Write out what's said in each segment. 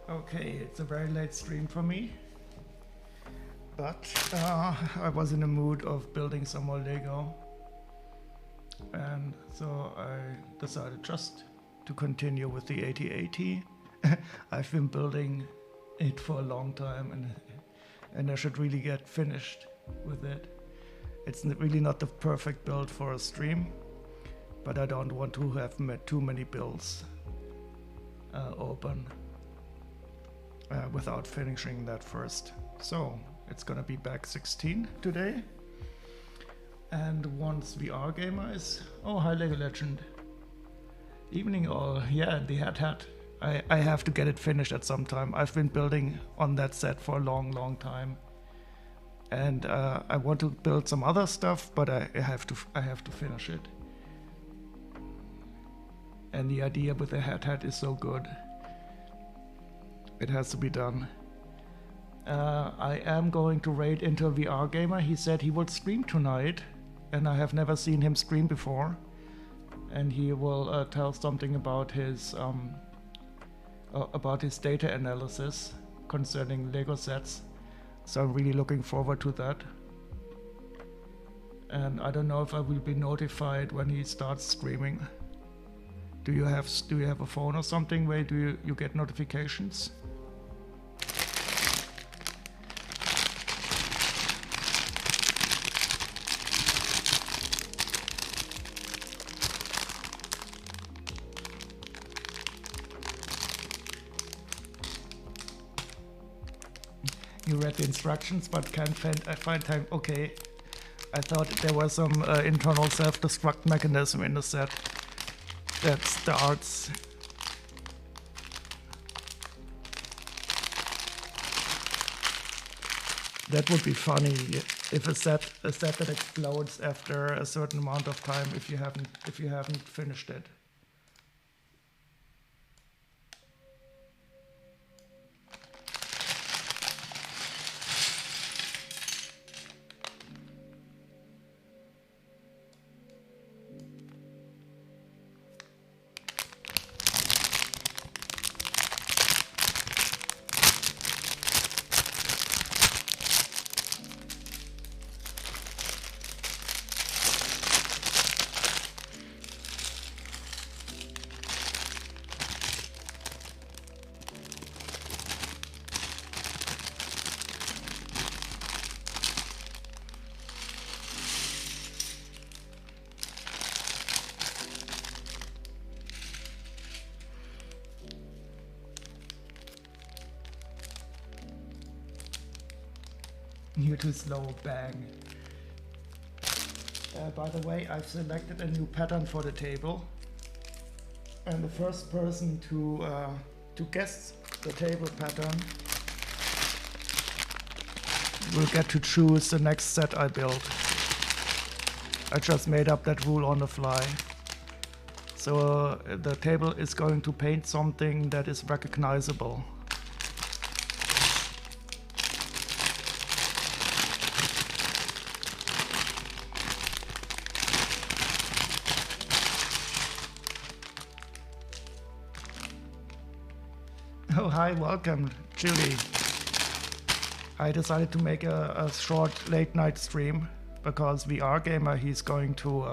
Okay, it's a very late stream for me, but I was in the mood of building some more Lego, and so I decided just to continue with the 8080. I've been building it for a long time, and I should really get finished with it. It's really not the perfect build for a stream, but I don't want to have too many builds open without finishing that first. So it's gonna be back 16 today. And once VR Gamer is... Oh, hi Lego Legend. Evening all. Yeah, the hat. I have to get it finished at some time. I've been building on that set for a long time. And I want to build some other stuff, but I have to finish it. And the idea with the hat is so good. It has to be done. I am going to raid Intel VR Gamer. He said he would stream tonight, and I have never seen him stream before. And he will tell something about his data analysis concerning Lego sets. So I'm really looking forward to that. And I don't know if I will be notified when he starts streaming. Do you have a phone or something where you get notifications? You read the instructions but can't find time. Okay, I thought there was some internal self-destruct mechanism in the set that starts. That would be funny if a set that explodes after a certain amount of time if you haven't finished it. You're too slow, bang. By the way, I've selected a new pattern for the table. And the first person to guess the table pattern will get to choose the next set I build. I just made up that rule on the fly. So the table is going to paint something that is recognizable. Oh, hi, welcome, Julie. I decided to make a short late night stream because VR Gamer, he's going to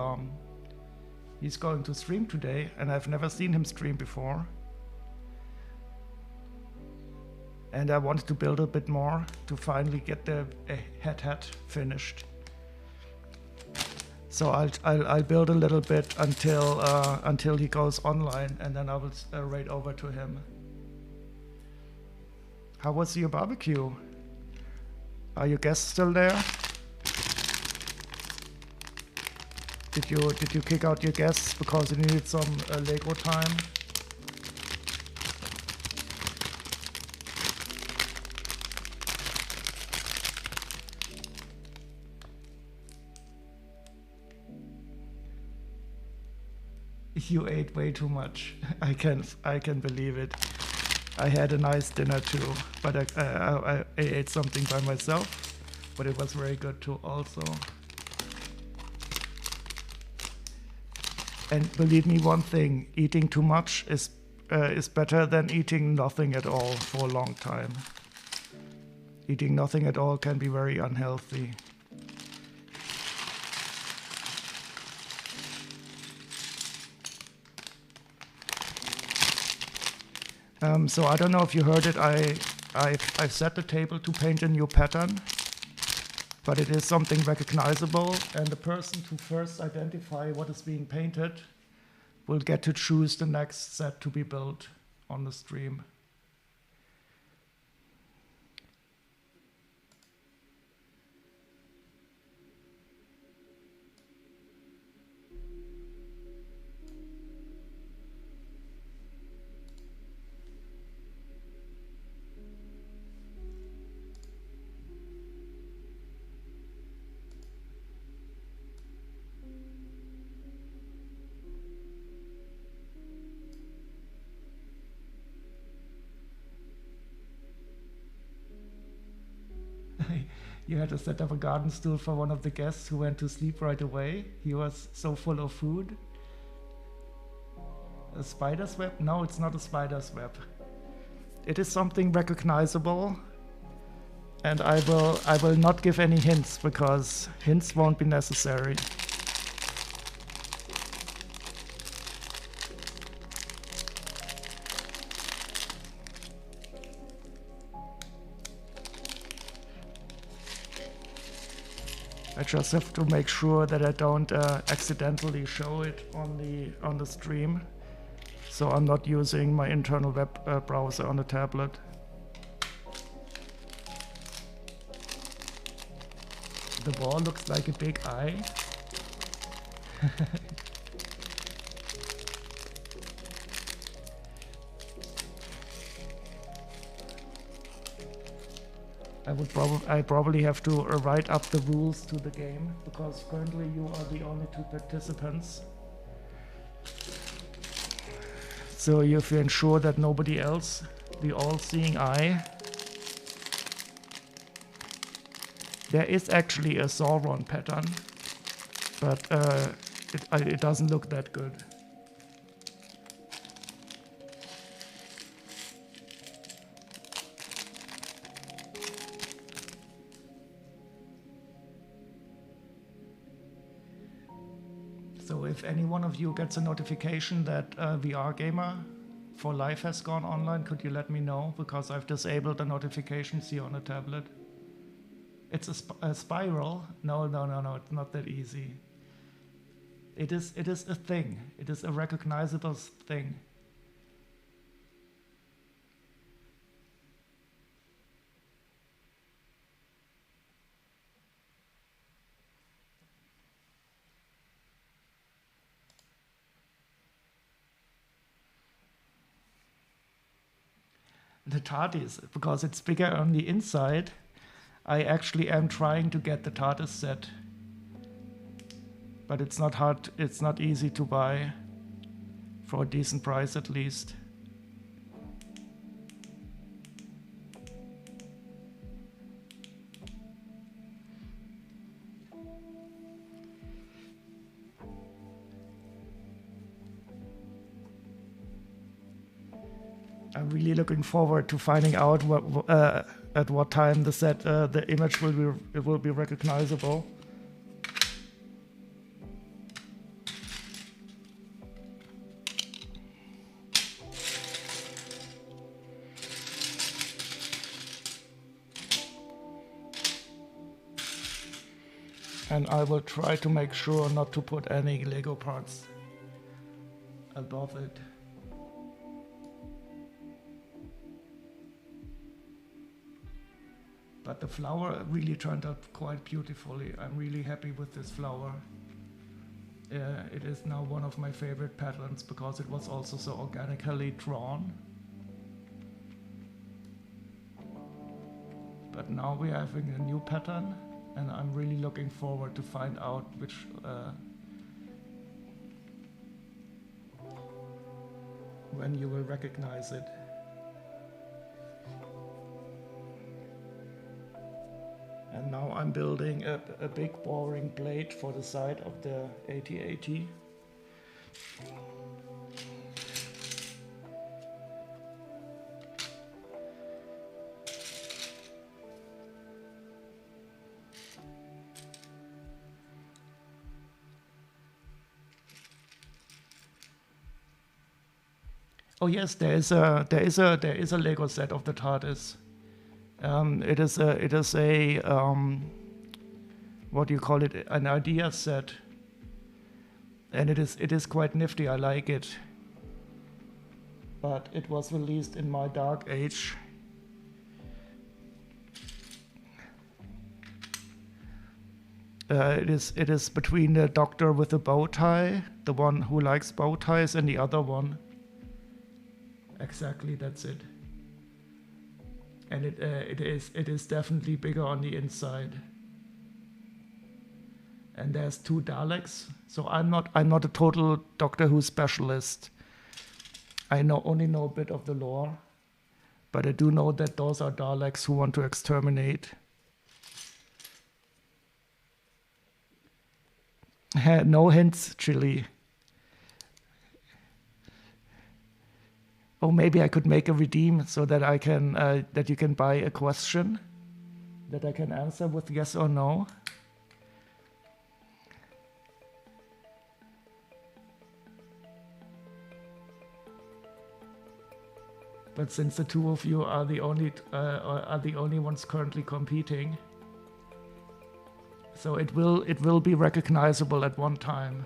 stream today, and I've never seen him stream before. And I wanted to build a bit more to finally get the hat finished. So I'll build a little bit until he goes online, and then I will raid over to him. How was your barbecue? Are your guests still there? Did you kick out your guests because you needed some Lego time? You ate way too much. I can believe it. I had a nice dinner too, but I ate something by myself, but it was very good too also. And believe me one thing, eating too much is better than eating nothing at all for a long time. Eating nothing at all can be very unhealthy. So I don't know if you heard it, I've set the table to paint a new pattern, but it is something recognizable, and the person to first identify what is being painted will get to choose the next set to be built on the stream. You had to set up a garden stool for one of the guests who went to sleep right away. He was so full of food. A spider's web? No, it's not a spider's web. It is something recognizable, and I will not give any hints because hints won't be necessary. I just have to make sure that I don't accidentally show it on the stream, so I'm not using my internal web browser on the tablet. The wall looks like a big eye. I probably have to write up the rules to the game, because currently you are the only two participants. So you have to ensure that nobody else, the all-seeing eye. There is actually a Sauron pattern, but it doesn't look that good. So if any one of you gets a notification that VR Gamer for Life has gone online, could you let me know? Because I've disabled the notifications here on the tablet. It's a spiral. No, it's not that easy. It is a thing. It is a recognizable thing. The TARDIS, because it's bigger on the inside, I actually am trying to get the TARDIS set. But it's not hard, it's not easy to buy, for a decent price at least. I'm really looking forward to finding out at what time the image will be recognizable. And I will try to make sure not to put any Lego parts above it. But the flower really turned out quite beautifully. I'm really happy with this flower. It is now one of my favorite patterns because it was also so organically drawn. But now we're having a new pattern, and I'm really looking forward to find out which when you will recognize it. And now I'm building a big boring blade for the side of the AT-AT. Oh yes, there is a Lego set of the TARDIS. It is a what do you call it? An idea set, and it is quite nifty. I like it, but it was released in my dark age. It is between the doctor with the bow tie, the one who likes bow ties, and the other one. Exactly, that's it. And it is definitely bigger on the inside. And there's 2 Daleks, so I'm not a total Doctor Who specialist. I only know a bit of the lore, but I do know that those are Daleks who want to exterminate. No hints, Chili. Oh, maybe I could make a redeem so that I can that you can buy a question that I can answer with yes or no. But since the 2 of you are the only ones currently competing, so it will be recognizable at one time.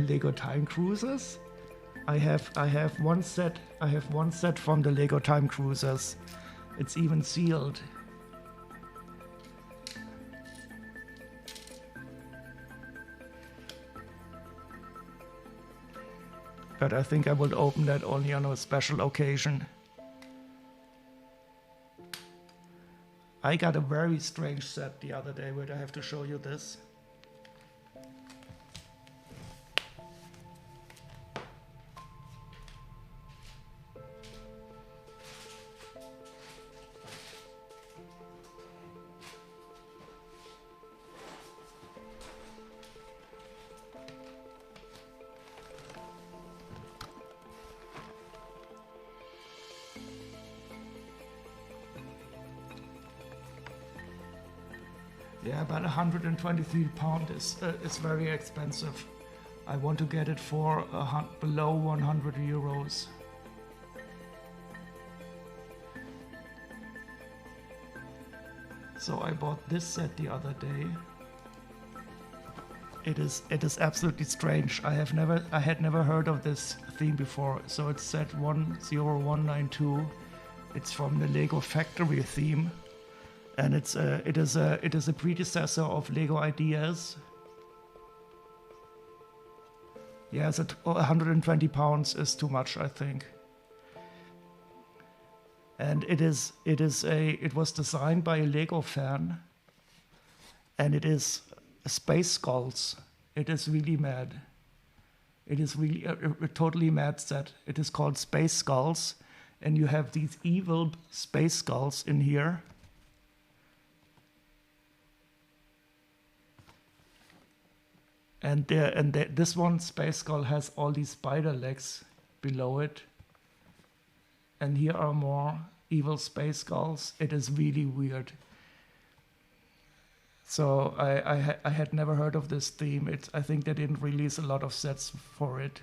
Lego Time Cruisers. I have one set from the Lego Time Cruisers. It's even sealed. But I think I will open that only on a special occasion. I got a very strange set the other day. Wait, I have to show you this. Yeah, about 123 pound is very expensive. I want to get it for below 100 euros. So I bought this set the other day. It is absolutely strange. I had never heard of this theme before. So it's set 10192. It's from the Lego Factory theme. And it is a predecessor of Lego Ideas. Yeah, so 120 pounds is too much, I think. And it was designed by a Lego fan, and it is Space Skulls. It is really mad. It is really a totally mad set. It is called Space Skulls, and you have these evil space skulls in here. And this one Space Skull has all these spider legs below it. And here are more evil Space Skulls. It is really weird. So I had never heard of this theme. I think they didn't release a lot of sets for it.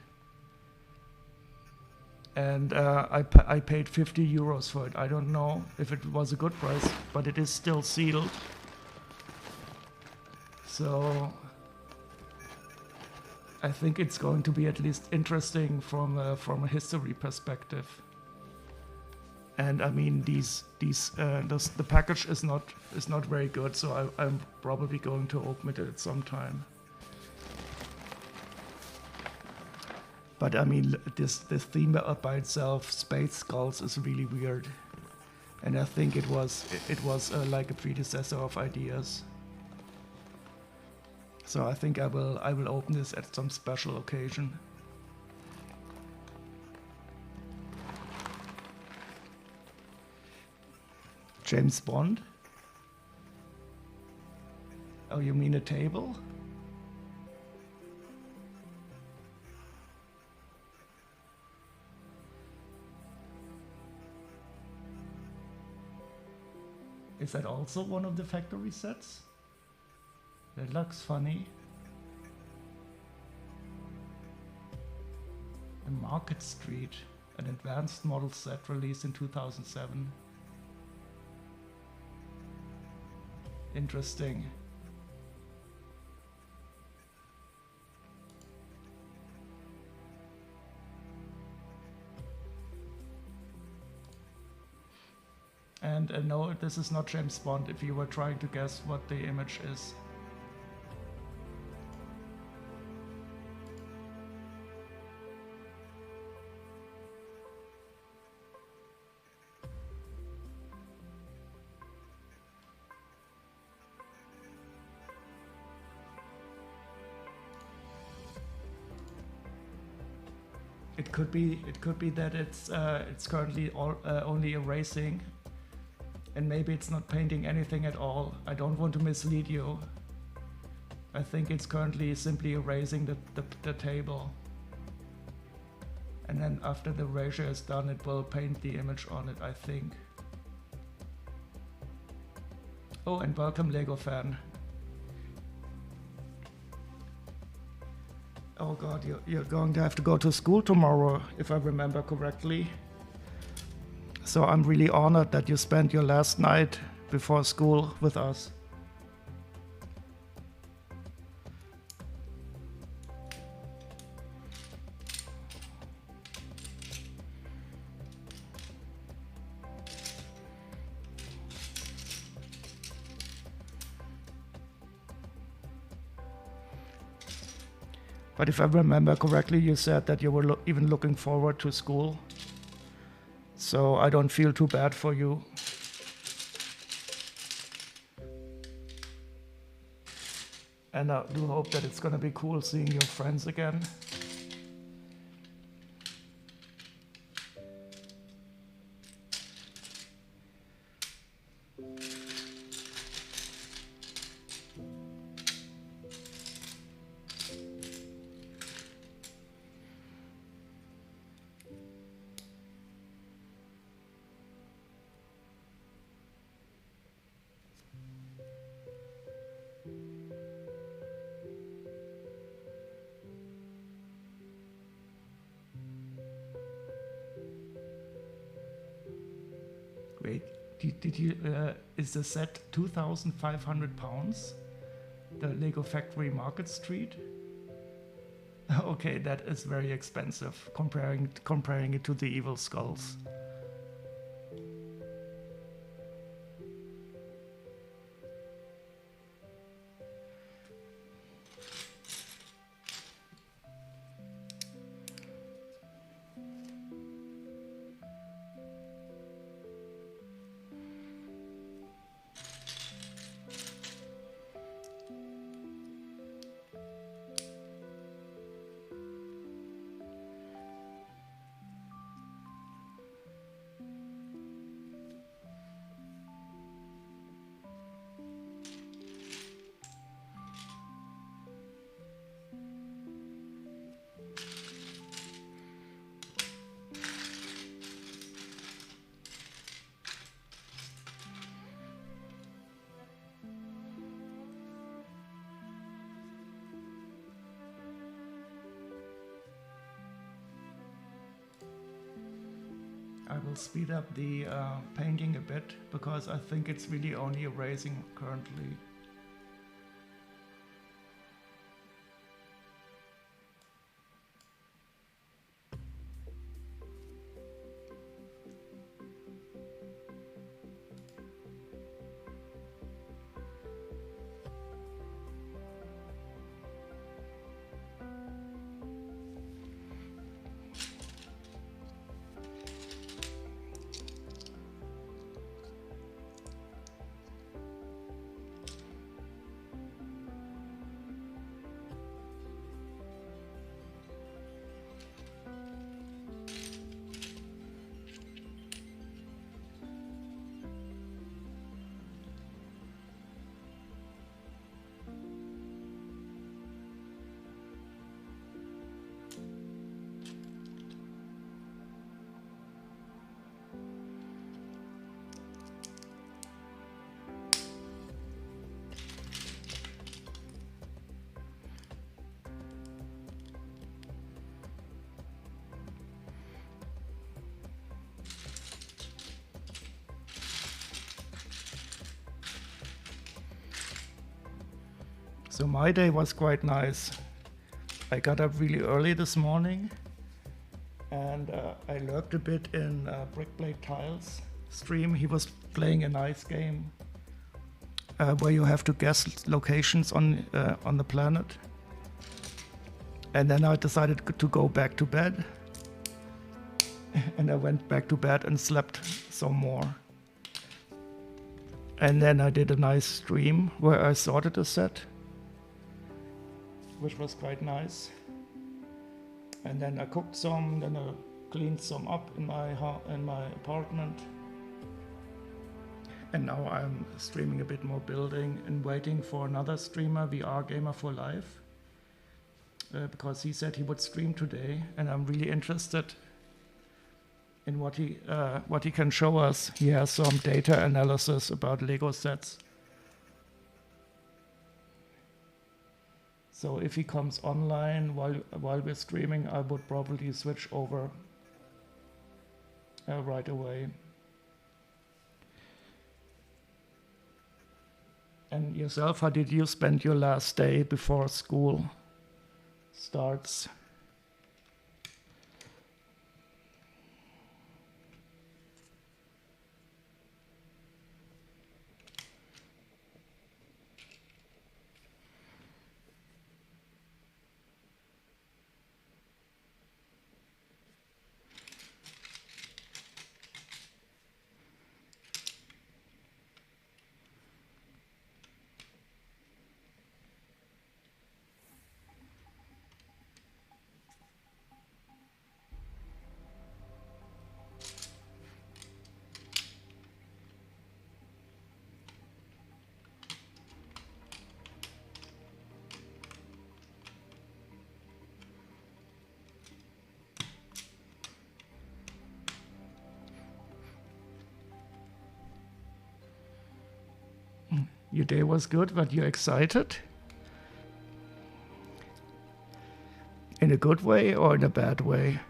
And I paid 50 euros for it. I don't know if it was a good price, but it is still sealed. So I think it's going to be at least interesting from a history perspective. And I mean, the package is not very good, so I'm probably going to open it at some time. But I mean, this theme by itself, Space Skulls, is really weird, and I think it was like a predecessor of Ideas. So I think I will open this at some special occasion. James Bond? Oh, you mean a table? Is that also one of the factory sets? That looks funny. The Market Street, an advanced model set released in 2007. Interesting. And no, this is not James Bond if you were trying to guess what the image is. It could be that it's currently only erasing, and maybe it's not painting anything at all. I don't want to mislead you. I think it's currently simply erasing the table. And then after the erasure is done, it will paint the image on it, I think. Oh, and welcome, Lego fan. Oh god, you're going to have to go to school tomorrow, if I remember correctly. So I'm really honored that you spent your last night before school with us. But if I remember correctly, you said that you were even looking forward to school. So I don't feel too bad for you. And I do hope that it's gonna be cool seeing your friends again. Wait, did you, is the set 2,500 pounds? The Lego Factory Market Street? Okay, that is very expensive, comparing it to the Evil Skulls. I will speed up the painting a bit because I think it's really only erasing currently. So my day was quite nice. I got up really early this morning and I lurked a bit in Brickblade Tiles stream. He was playing a nice game where you have to guess locations on the planet. And then I decided to go back to bed. And I went back to bed and slept some more. And then I did a nice stream where I sorted a set, which was quite nice. And then I cooked some, then I cleaned some up in my apartment. And now I'm streaming a bit more building and waiting for another streamer, VR Gamer for Life, because he said he would stream today, and I'm really interested in what he can show us. He has some data analysis about Lego sets. So if he comes online while we're streaming, I would probably switch over right away. And yourself, how did you spend your last day before school starts? Your day was good, but you're excited? In a good way or in a bad way?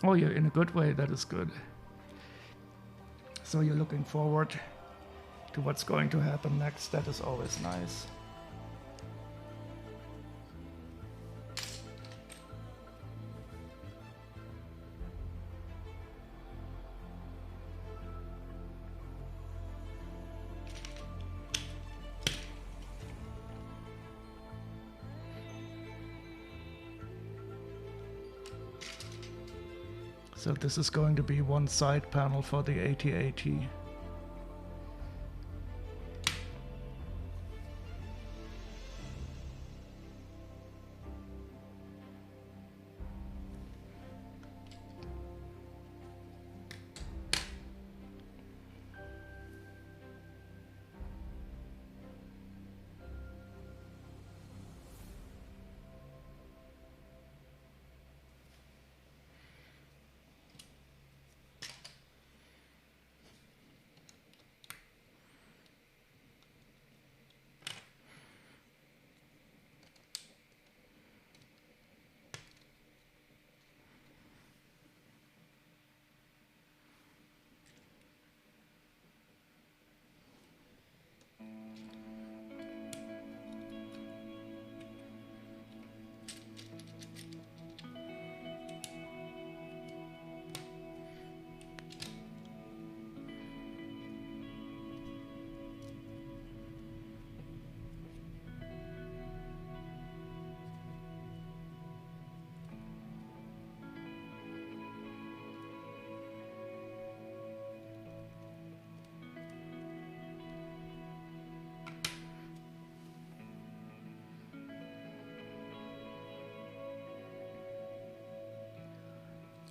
Oh, you're in a good way, that is good. So you're looking forward to what's going to happen next, that is always nice. So this is going to be one side panel for the AT-AT.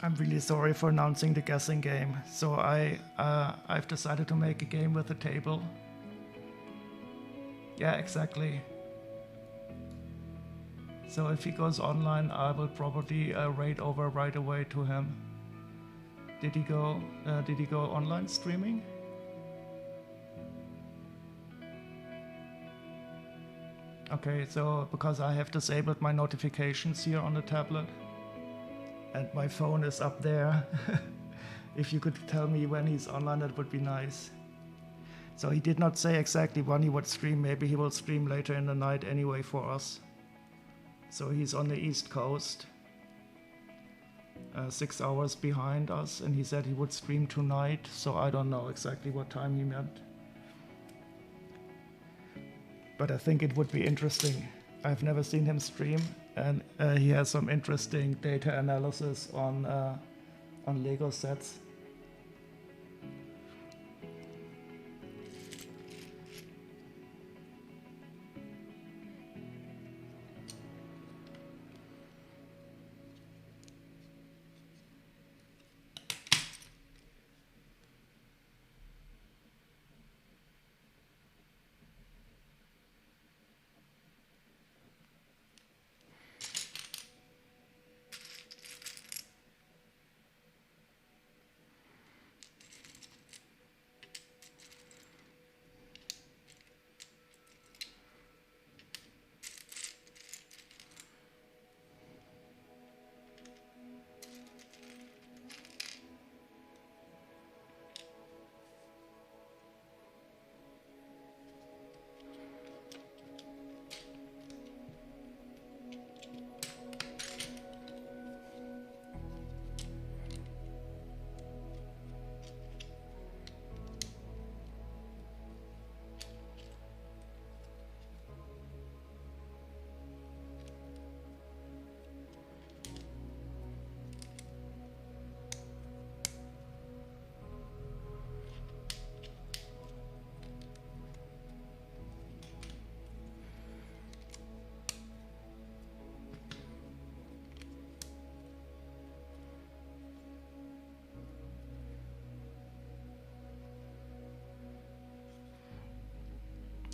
I'm really sorry for announcing the guessing game. So I've decided to make a game with a table. Yeah, exactly. So if he goes online, I will probably raid over right away to him. Did he go? Did he go online streaming? Okay, so because I have disabled my notifications here on the tablet, and my phone is up there. If you could tell me when he's online, that would be nice. So he did not say exactly when he would stream. Maybe he will stream later in the night anyway for us. So he's on the East Coast, 6 hours behind us, and he said he would stream tonight. So I don't know exactly what time he meant. But I think it would be interesting. I've never seen him stream, and he has some interesting data analysis on Lego sets.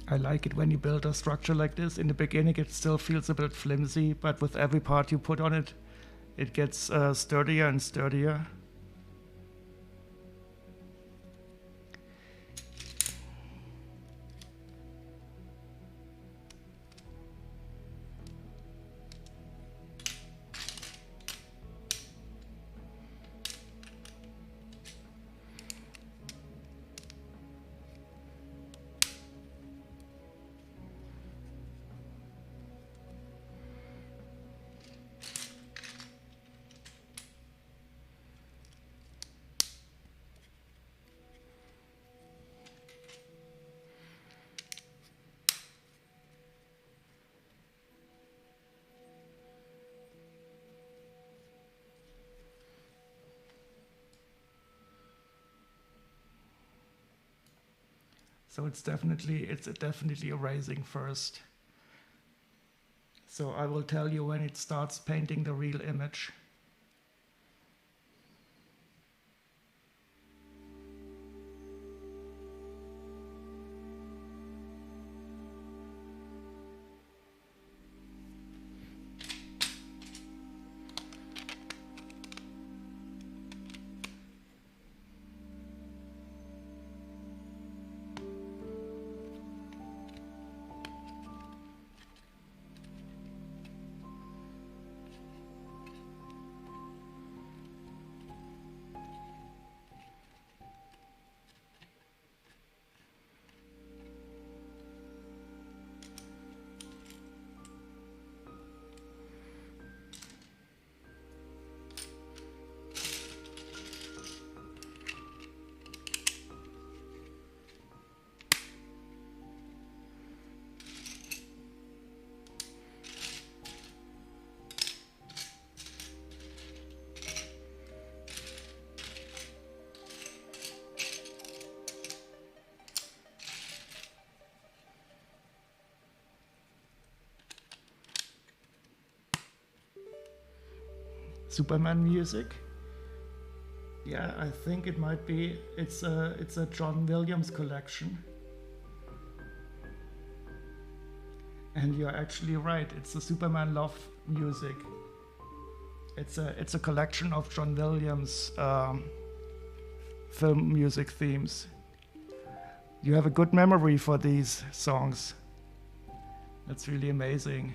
I like it when you build a structure like this. In the beginning, it still feels a bit flimsy, but with every part you put on it, it gets sturdier and sturdier. So it's definitely erasing first. So I will tell you when it starts painting the real image. Superman music. Yeah, I think it might be. It's a John Williams collection. And you're actually right. It's the Superman Love music. It's a collection of John Williams film music themes. You have a good memory for these songs. That's really amazing.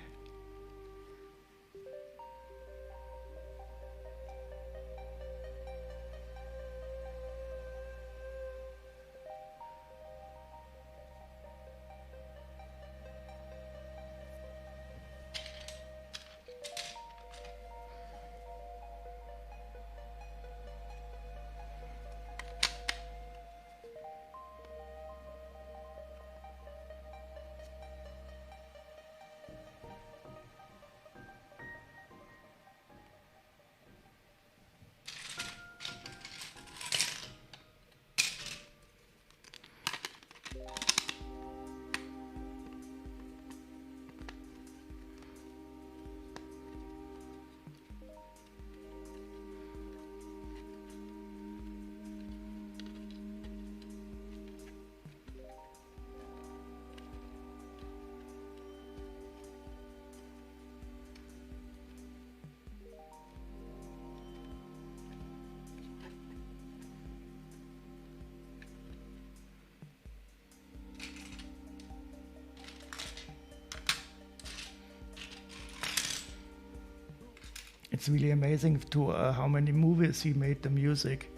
It's really amazing to how many movies he made the music.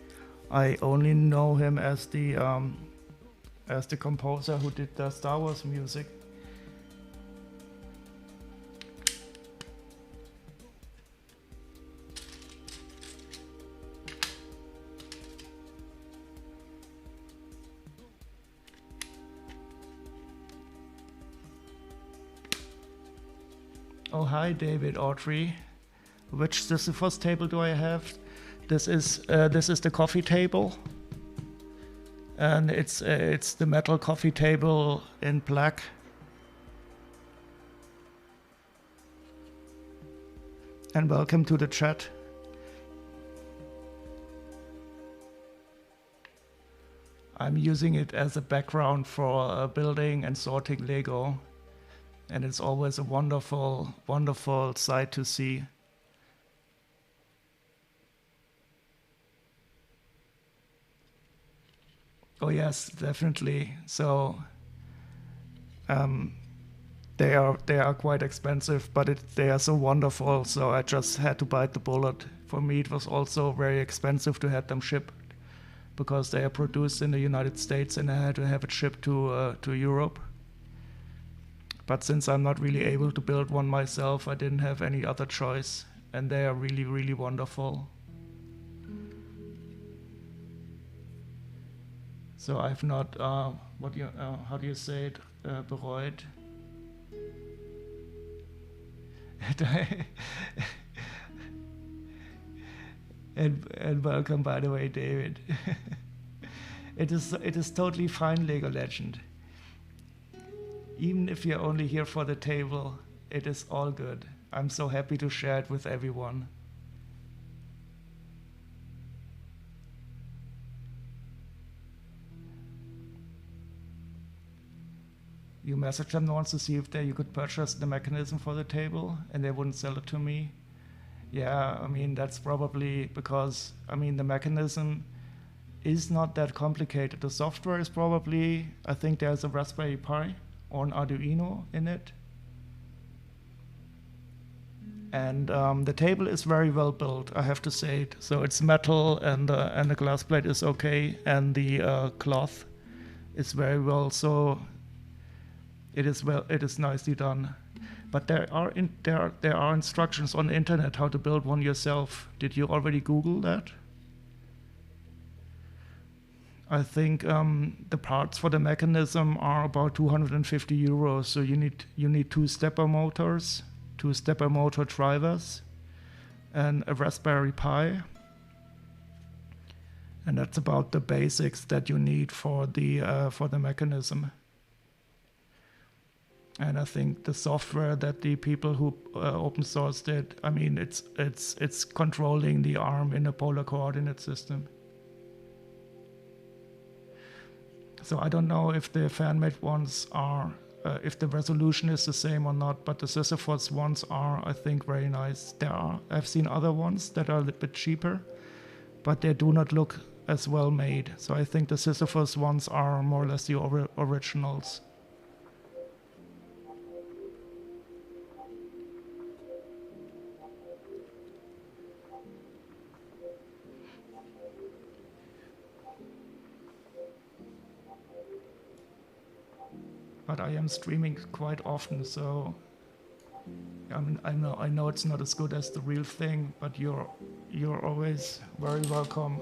I only know him as the composer who did the Star Wars music. Oh, hi, David Autry. Which Sisyphus table do I have? This is the coffee table, and it's the metal coffee table in black. And welcome to the chat. I'm using it as a background for building and sorting Lego, and it's always a wonderful, wonderful sight to see. Oh yes, definitely. So they are quite expensive, but they are so wonderful. So I just had to bite the bullet. For me, it was also very expensive to have them shipped because they are produced in the United States, and I had to have it shipped to Europe. But since I'm not really able to build one myself, I didn't have any other choice, and they are really, really wonderful. So I've not, how do you say it, bereut? and welcome, by the way, David. It is totally fine, Lego Legend. Even if you're only here for the table, it is all good. I'm so happy to share it with everyone. You message them once to see if you could purchase the mechanism for the table, and they wouldn't sell it to me. Yeah, I mean, that's probably because, I mean, the mechanism is not that complicated. The software is probably, I think there's a Raspberry Pi or an Arduino in it. And the table is very well built, I have to say it. So it's metal, and the glass plate is okay, and the cloth is very well. So it is nicely done. But there are instructions on the internet how to build one yourself. Did you already Google that? I think the parts for the mechanism are about 250 euros. So you need two stepper motors, two stepper motor drivers, and a Raspberry Pi. And that's about the basics that you need for the mechanism. And I think the software that the people who open sourced it, I mean, it's controlling the arm in a polar coordinate system. So I don't know if the fan-made ones are, if the resolution is the same or not, but the Sisyphos ones are, I think, very nice. I've seen other ones that are a little bit cheaper, but they do not look as well made. So I think the Sisyphos ones are more or less the originals. But I am streaming quite often, so I know it's not as good as the real thing, but you're always very welcome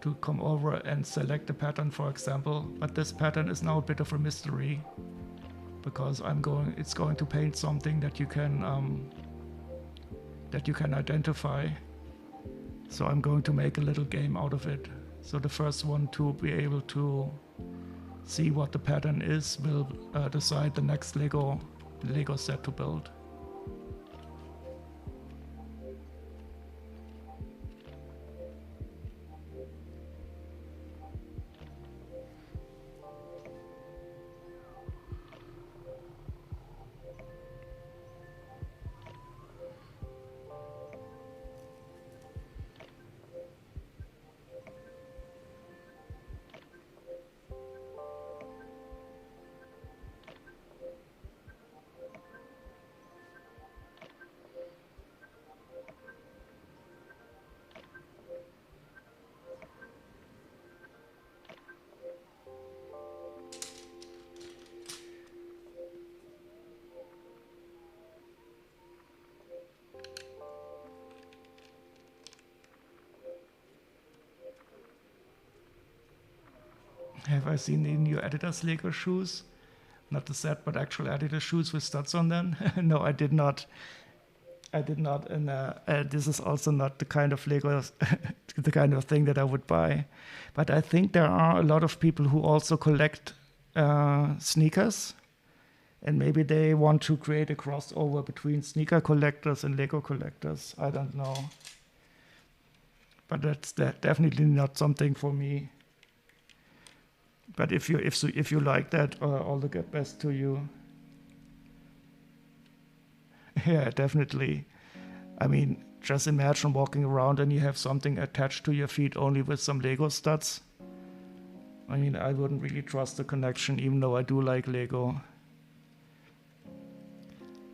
to come over and select a pattern, for example. But this pattern is now a bit of a mystery because it's going to paint something that you can identify. So I'm going to make a little game out of it. So the first one to be able to see what the pattern is will decide the next Lego set to build. Have I seen the new Adidas Lego shoes? Not the set, but actual Adidas shoes with studs on them? No, I did not. I did not, and this is also not the kind of Lego, the kind of thing that I would buy. But I think there are a lot of people who also collect sneakers, and maybe they want to create a crossover between sneaker collectors and Lego collectors. I don't know, but that's definitely not something for me. But if you like that, all the best to you. Yeah, definitely. I mean, just imagine walking around and you have something attached to your feet only with some Lego studs. I mean, I wouldn't really trust the connection, even though I do like Lego.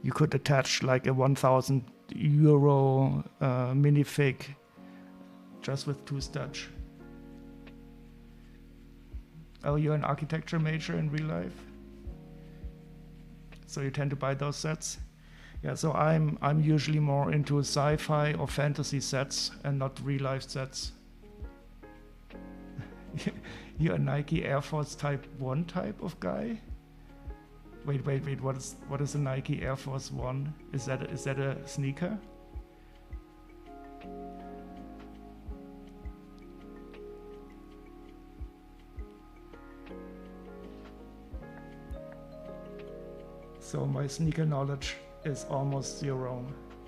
You could attach like a 1,000 euro minifig just with 2 studs. Oh, you're an architecture major in real life? So you tend to buy those sets? Yeah, so I'm usually more into sci-fi or fantasy sets and not real life sets. You're a Nike Air Force Type 1 type of guy? Wait, what is a Nike Air Force 1? Is that a sneaker? So my sneaker knowledge is almost zero.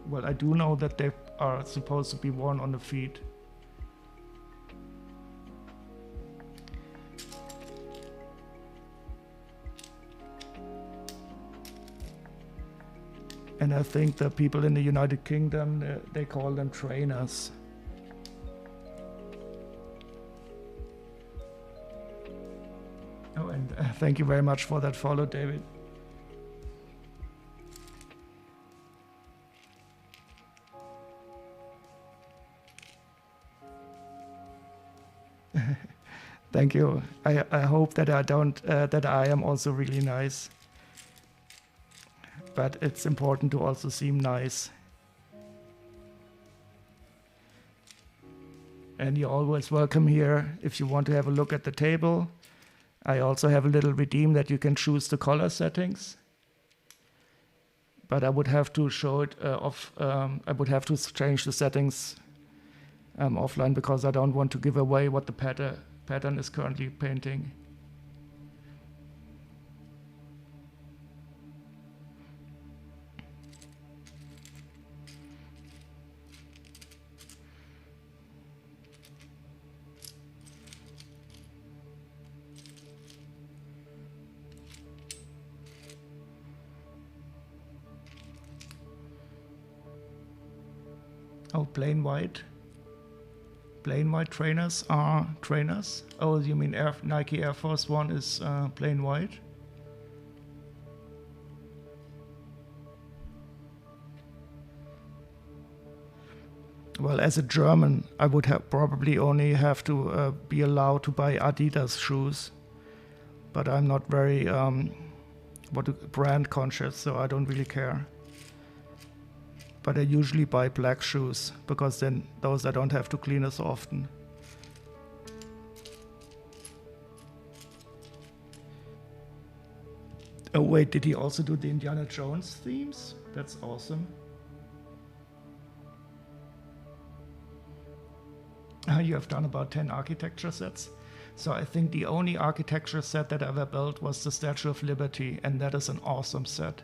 Well, I do know that they are supposed to be worn on the feet. And I think the people in the United Kingdom, they call them trainers. Oh, and thank you very much for that follow, David. Thank you. I hope that I am also really nice. But it's important to also seem nice. And you're always welcome here if you want to have a look at the table. I also have a little redeem that you can choose the color settings. But I would have to show it off. I would have to change the settings offline because I don't want to give away what the pattern is currently painting. Oh, plain white. Plain white trainers are trainers. Oh, you mean Nike Air Force One is plain white? Well, as a German, I would probably only have to be allowed to buy Adidas shoes. But I'm not very brand conscious, so I don't really care. But I usually buy black shoes, because then those I don't have to clean as often. Oh wait, did he also do the Indiana Jones themes? That's awesome. You have done about 10 architecture sets. So I think the only architecture set that I ever built was the Statue of Liberty, and that is an awesome set.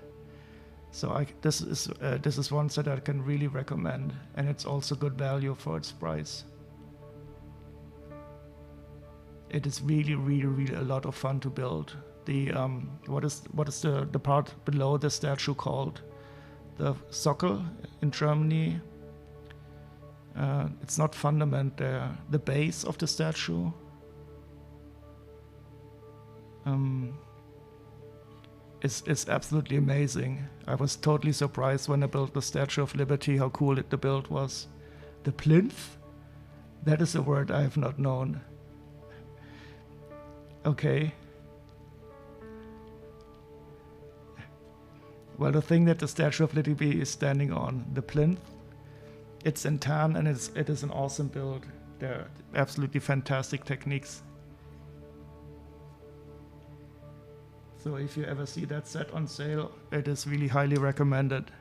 So this is one set I can really recommend, and it's also good value for its price. It is really, really, really a lot of fun to build. The what is the part below the statue called? The Sockel in Germany. It's not fundament, the base of the statue. It's absolutely amazing. I was totally surprised when I built the Statue of Liberty how cool the build was. The plinth? That is a word I have not known. Okay. Well, the thing that the Statue of Liberty is standing on, the plinth, it's in tan and it is an awesome build. They're absolutely fantastic techniques. So if you ever see that set on sale, it is really highly recommended.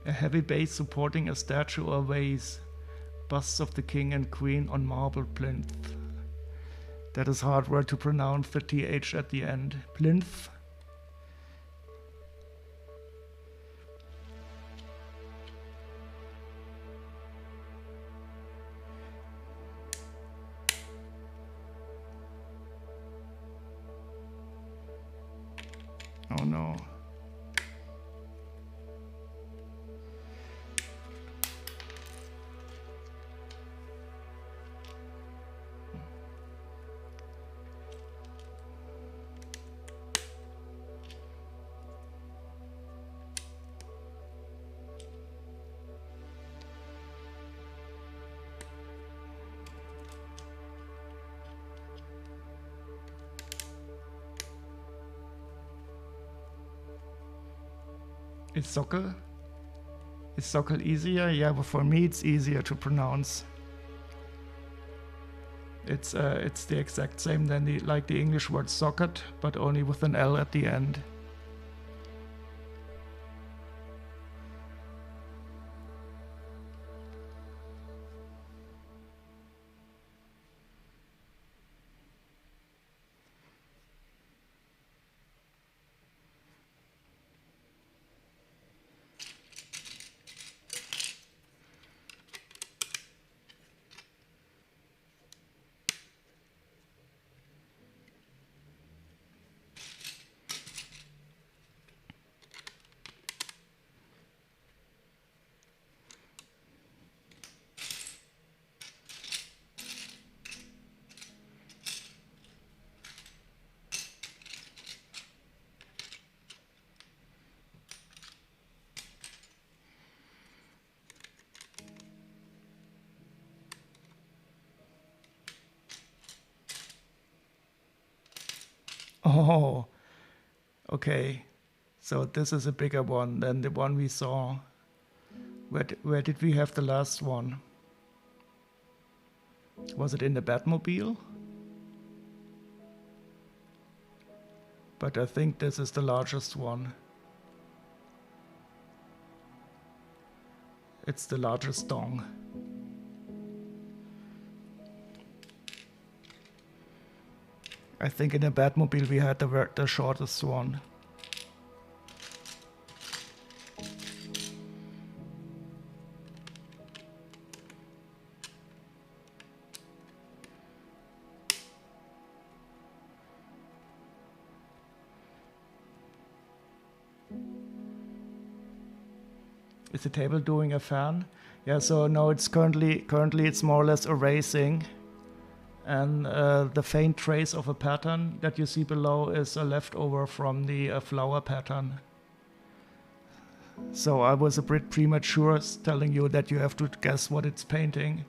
A heavy base supporting a statue or vase. Busts of the king and queen on marble plinth. That is hard word to pronounce, the TH at the end. Plinth. Oh no. Is Sockel easier? Yeah, but for me it's easier to pronounce. It's the exact same like the English word socket, but only with an L at the end. Oh, okay. So this is a bigger one than the one we saw. Where did we have the last one? Was it in the Batmobile? But I think this is the largest one. It's the largest dong. I think in a Batmobile we had the shortest one. Is the table doing a fan? Yeah, so no, it's currently it's more or less erasing, and the faint trace of a pattern that you see below is a leftover from the flower pattern. So I was a bit premature telling you that you have to guess what it's painting.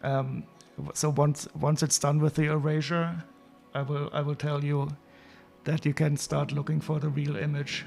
So once it's done with the erasure, I will tell you that you can start looking for the real image.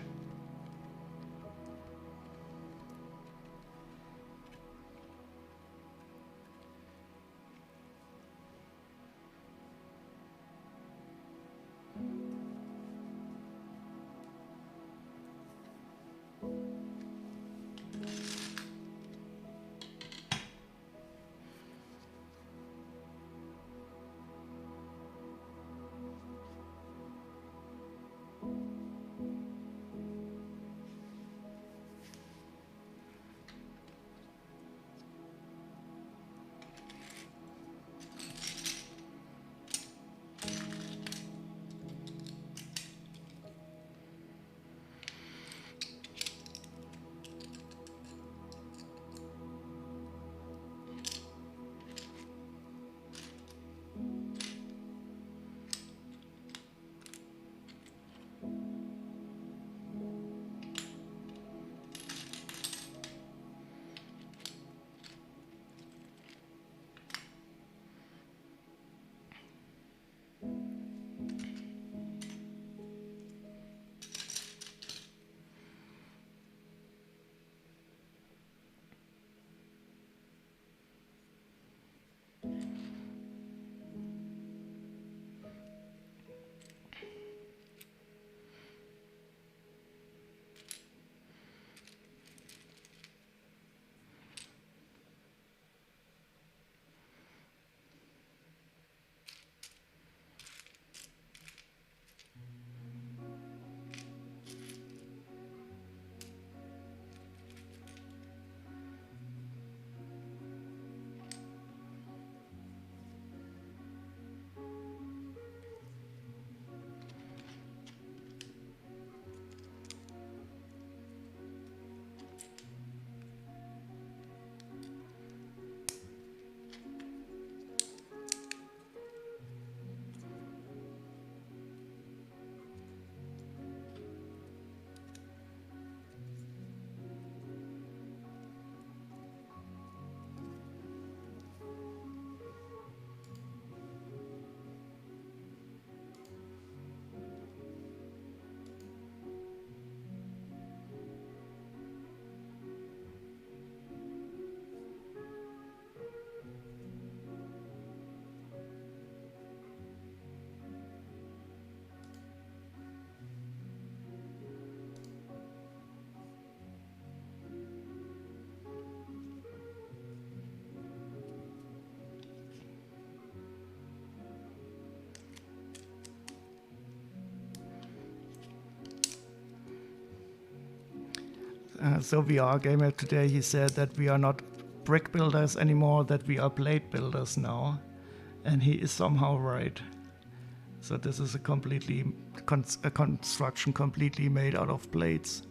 So VR Gamer today, he said that we are not brick builders anymore, that we are blade builders now. And he is somehow right. So this is a construction completely made out of blades.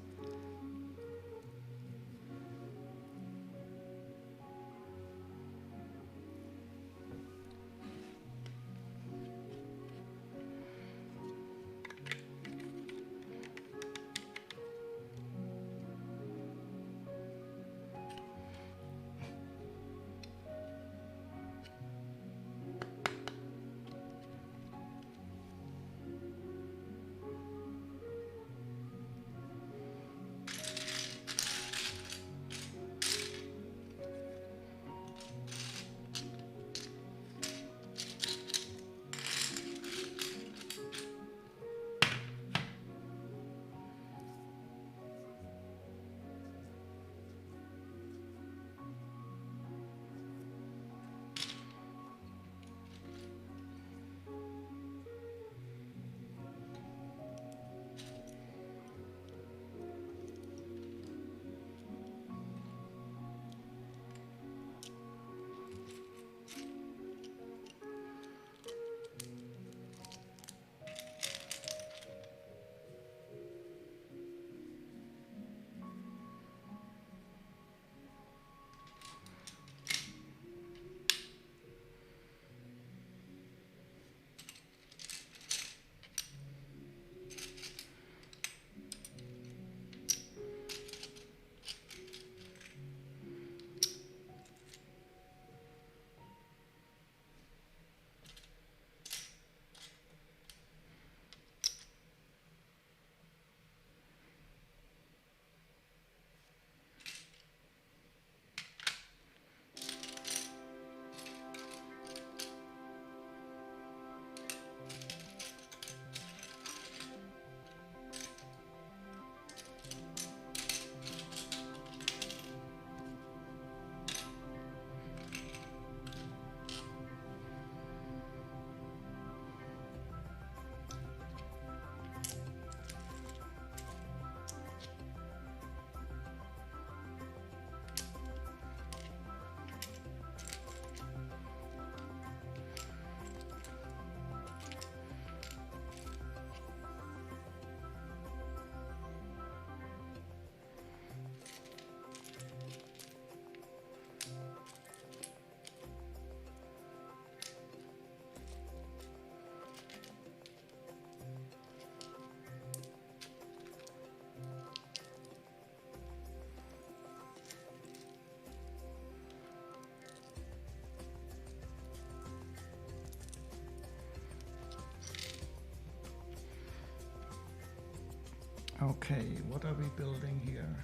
Okay, what are we building here?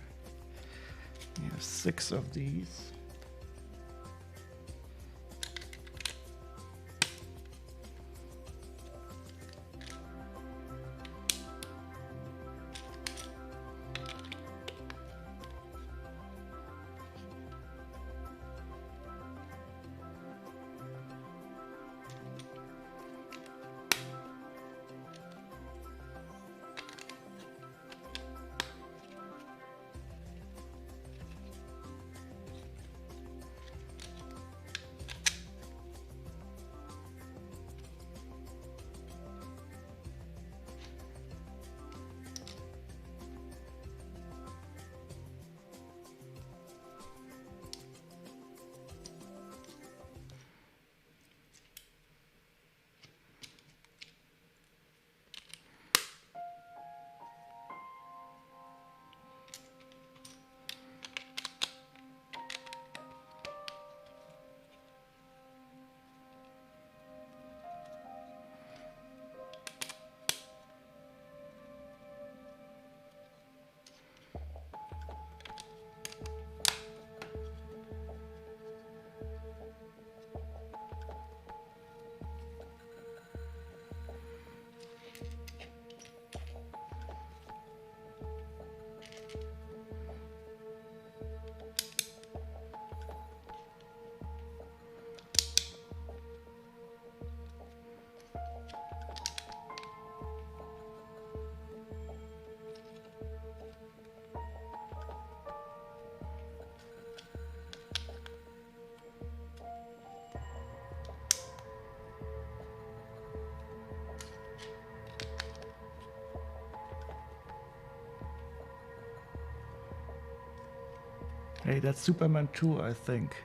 We have 6 of these. Hey, that's Superman 2, I think.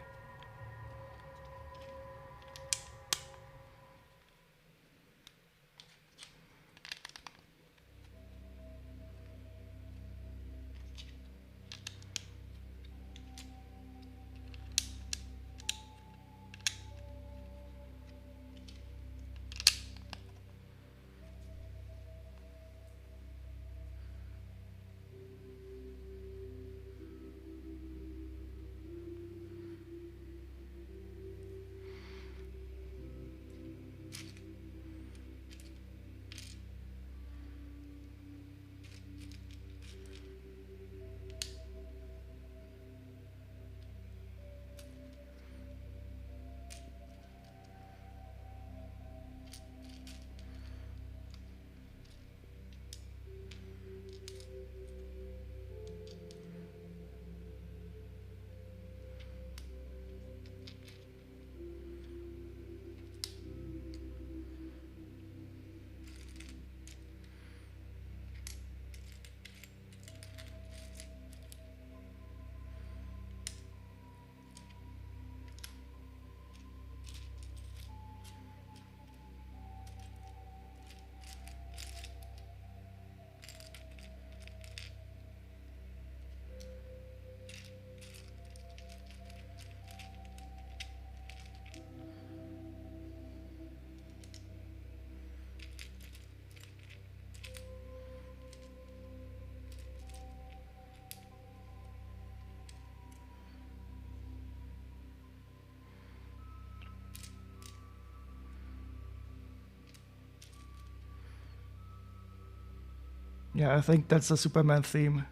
Yeah, I think that's the Superman theme.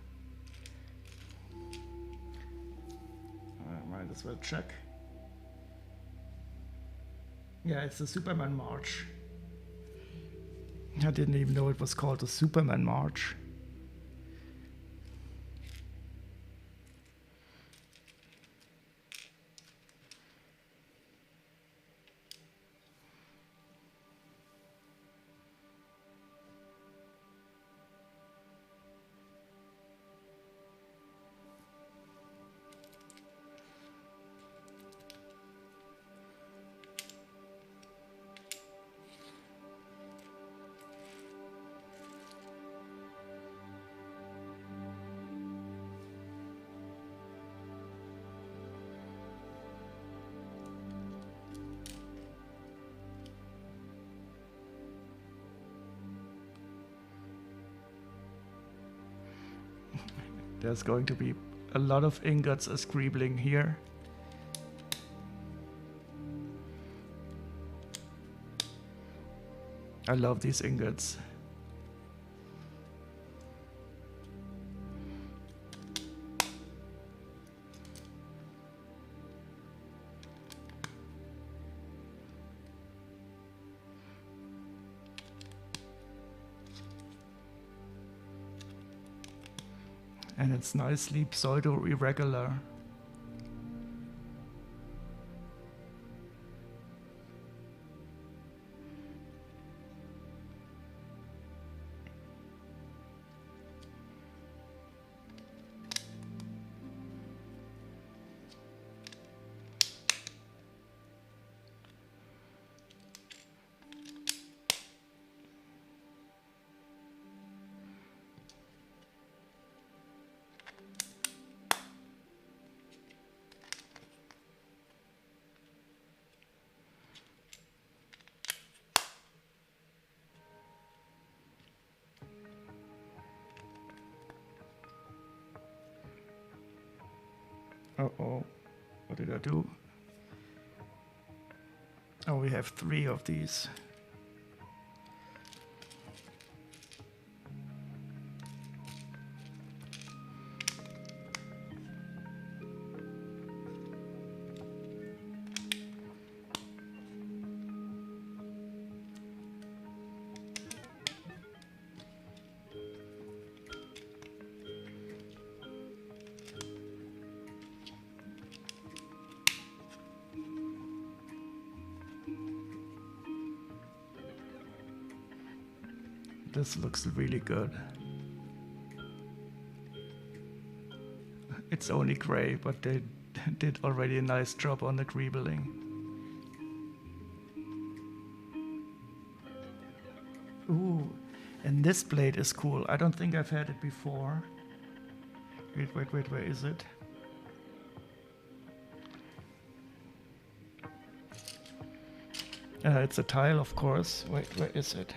I might as well check. Yeah, it's the Superman March. I didn't even know it was called the Superman March. There's going to be a lot of ingots as greebling here. I love these ingots. And it's nicely pseudo-irregular. Uh-oh, what did I do? Oh, we have 3 of these. This looks really good. It's only gray, but they did already a nice job on the greebling. Ooh, and this blade is cool. I don't think I've had it before. Wait, where is it? It's a tile, of course. Wait, where is it?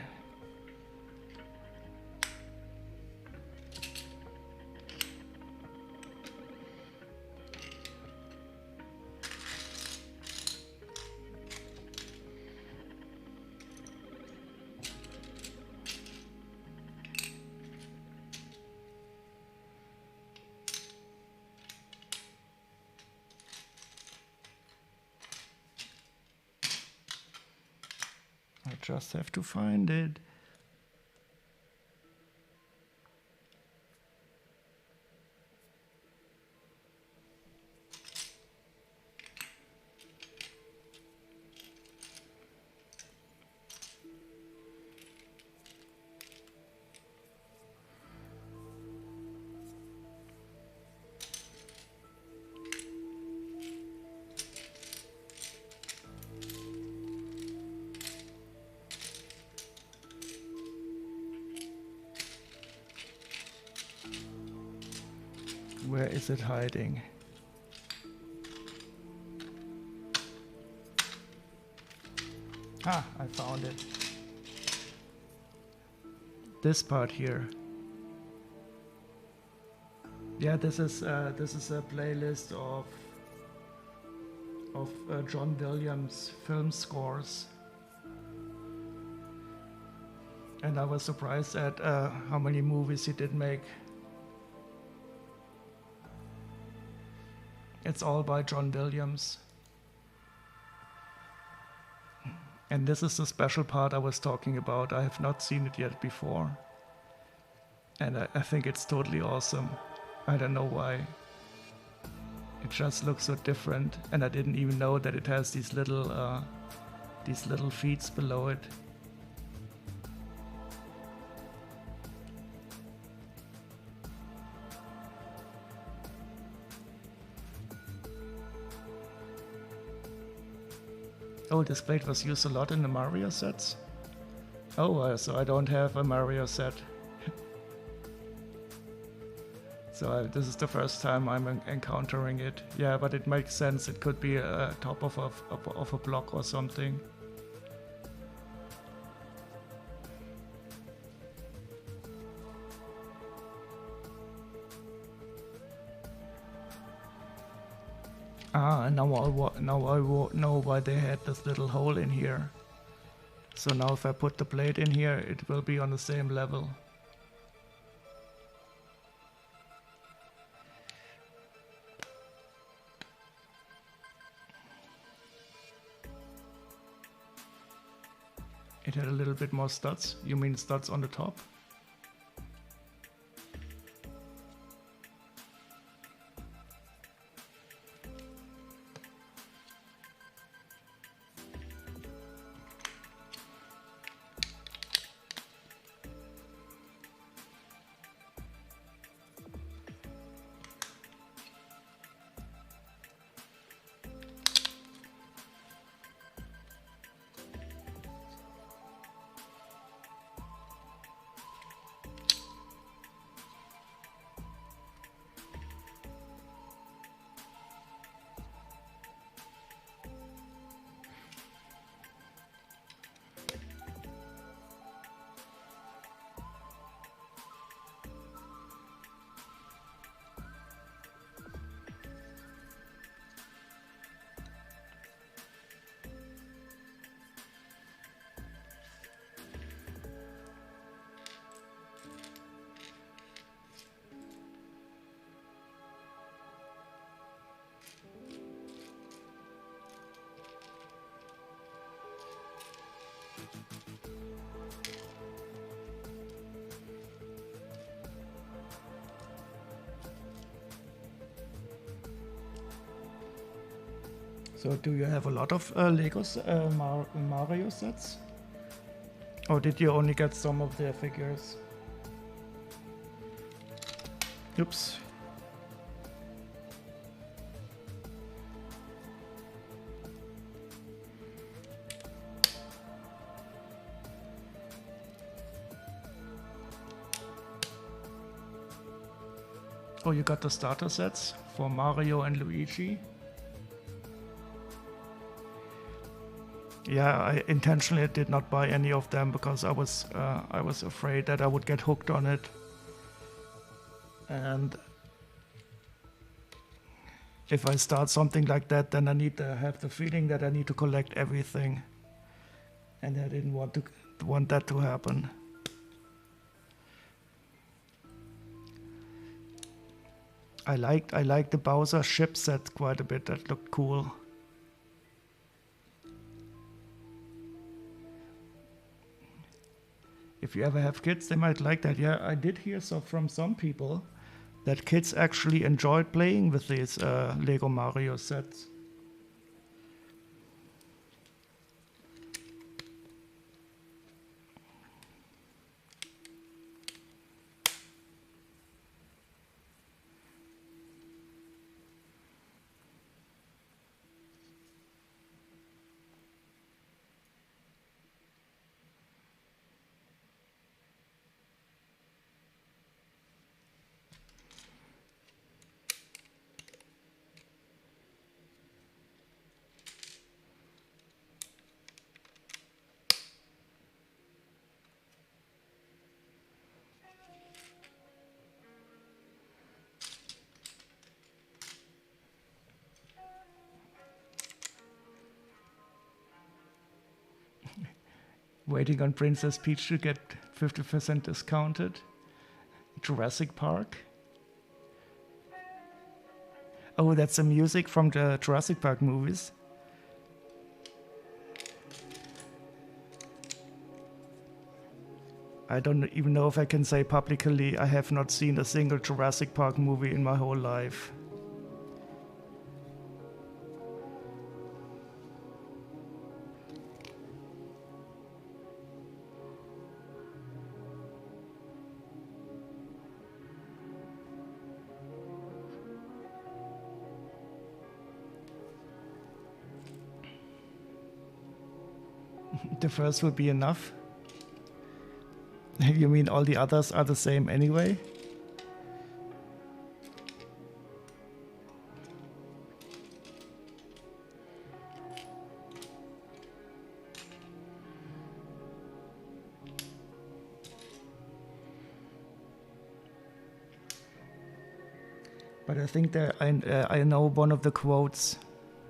I just have to find it. Where is it hiding? Ah, I found it. This part here. Yeah, this is a playlist of John Williams film scores. And I was surprised at how many movies he did make. It's all by John Williams. And this is the special part I was talking about. I have not seen it yet before. And I think it's totally awesome. I don't know why. It just looks so different. And I didn't even know that it has these little feeds below it. Oh, this blade was used a lot in the Mario sets? Oh, so I don't have a Mario set. So this is the first time I'm encountering it. Yeah, but it makes sense. It could be a top of a block or something. Ah, now I know why they had this little hole in here. So now if I put the plate in here, it will be on the same level. It had a little bit more studs. You mean studs on the top? So do you have a lot of Legos Mario sets? Or did you only get some of their figures? Oops. Oh, you got the starter sets for Mario and Luigi? Yeah, I intentionally did not buy any of them because I was afraid that I would get hooked on it. And if I start something like that, then I need to have the feeling that I need to collect everything. And I didn't want that to happen. I liked the Bowser ship set quite a bit. That looked cool. If you ever have kids, they might like that. Yeah, I did hear from some people that kids actually enjoyed playing with these Lego Mario sets. Waiting on Princess Peach to get 50% discounted. Jurassic Park. Oh, that's the music from the Jurassic Park movies. I don't even know if I can say publicly I have not seen a single Jurassic Park movie in my whole life. The first would be enough. You mean all the others are the same anyway? But I think that I know one of the quotes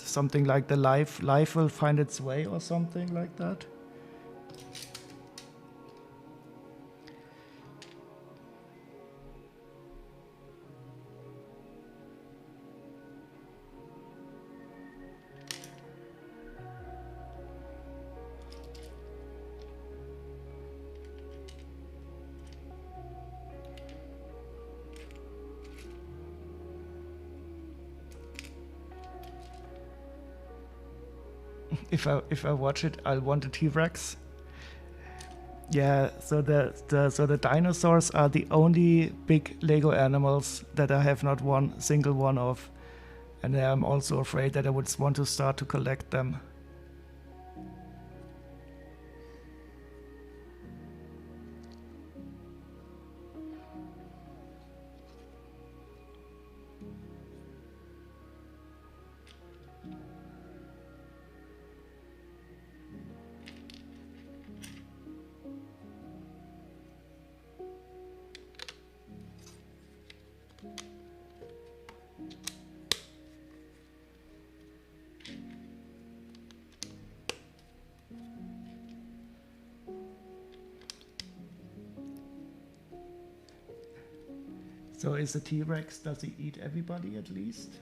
something like the life will find its way or something like that. If I watch it, I'll want a T-Rex. Yeah, so the dinosaurs are the only big Lego animals that I have not one single one of, and I'm also afraid that I would want to start to collect them. So is the T-Rex, does he eat everybody at least?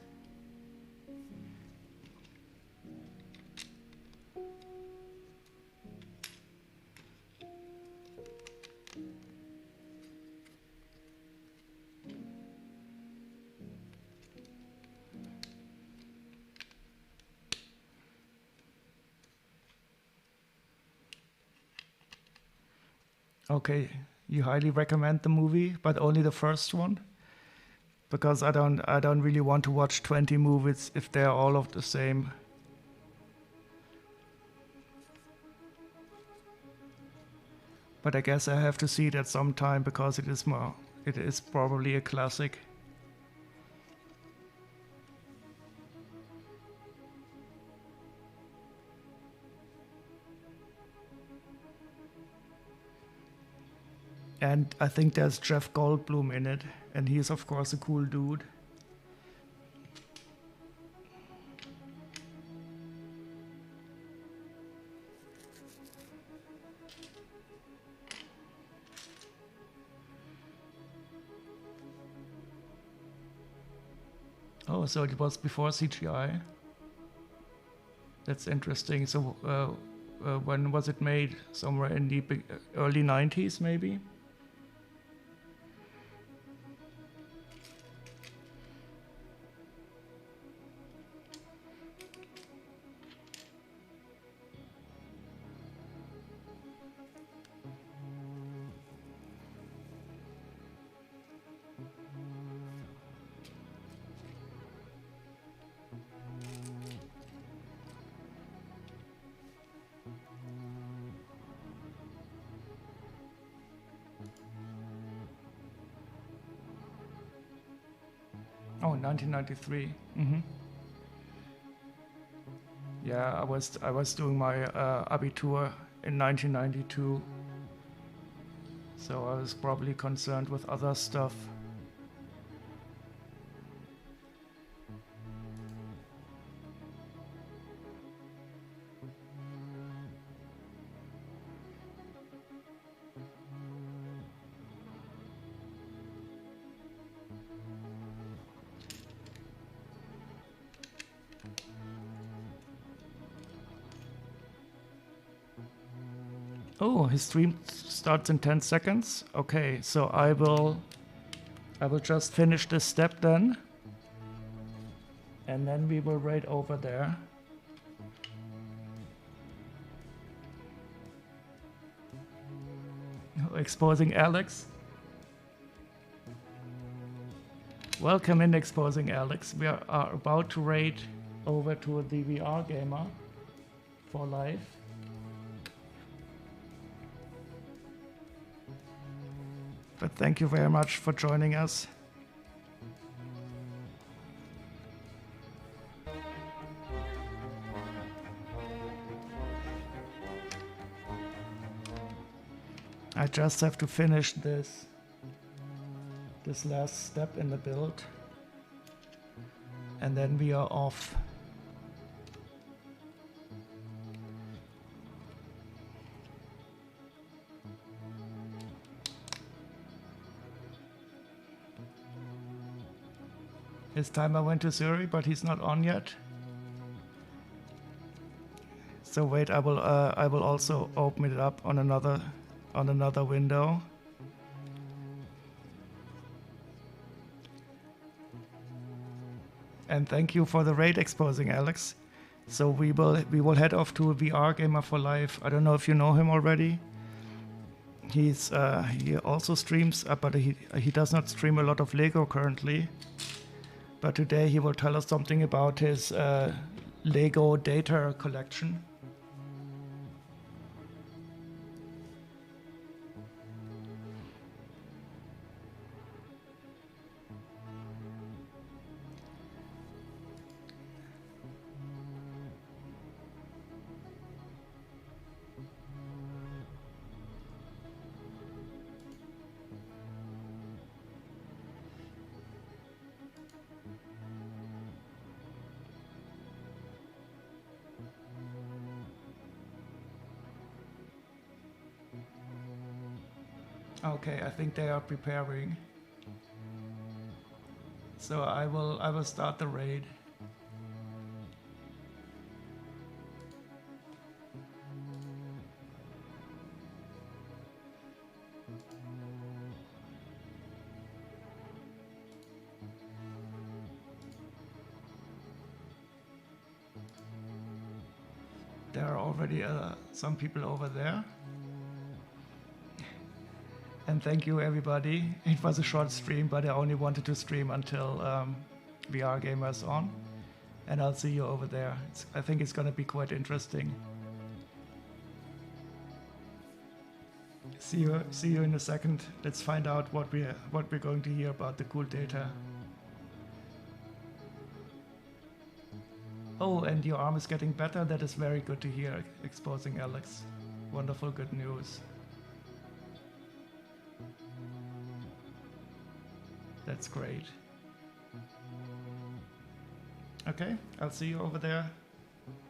Okay, you highly recommend the movie, but only the first one? Because I don't really want to watch 20 movies if they're all of the same. But I guess I have to see it at some time because it is probably a classic. And I think there's Jeff Goldblum in it, and he's of course a cool dude. Oh, so it was before CGI. That's interesting. So when was it made? Somewhere in the early 90s, maybe? Oh, 1993. Mm-hmm. Yeah, I was doing my Abitur in 1992, so I was probably concerned with other stuff. Oh, his stream starts in 10 seconds. Okay, so I will just finish this step then. And then we will raid over there. Exposing Alex. Welcome in Exposing Alex. We are about to raid over to the VR Gamer for live. But thank you very much for joining us. I just have to finish this last step in the build, and then we are off. His timer went to 0, but he's not on yet. So wait, I will also open it up on another window. And thank you for the raid exposing, Alex. So we will head off to VR Gamer for Life. I don't know if you know him already. He also streams, but he does not stream a lot of Lego currently. But today he will tell us something about his Lego data collection. Okay, I think they are preparing. So I will start the raid. There are already some people over there. And thank you, everybody. It was a short stream, but I only wanted to stream until VR Gamer's on. And I'll see you over there. I think it's going to be quite interesting. See you in a second. Let's find out what we're going to hear about the cool data. Oh, and your arm is getting better. That is very good to hear, exposing Alex. Wonderful, good news. That's great. Okay, I'll see you over there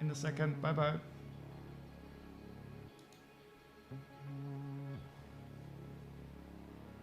in a second. Bye-bye.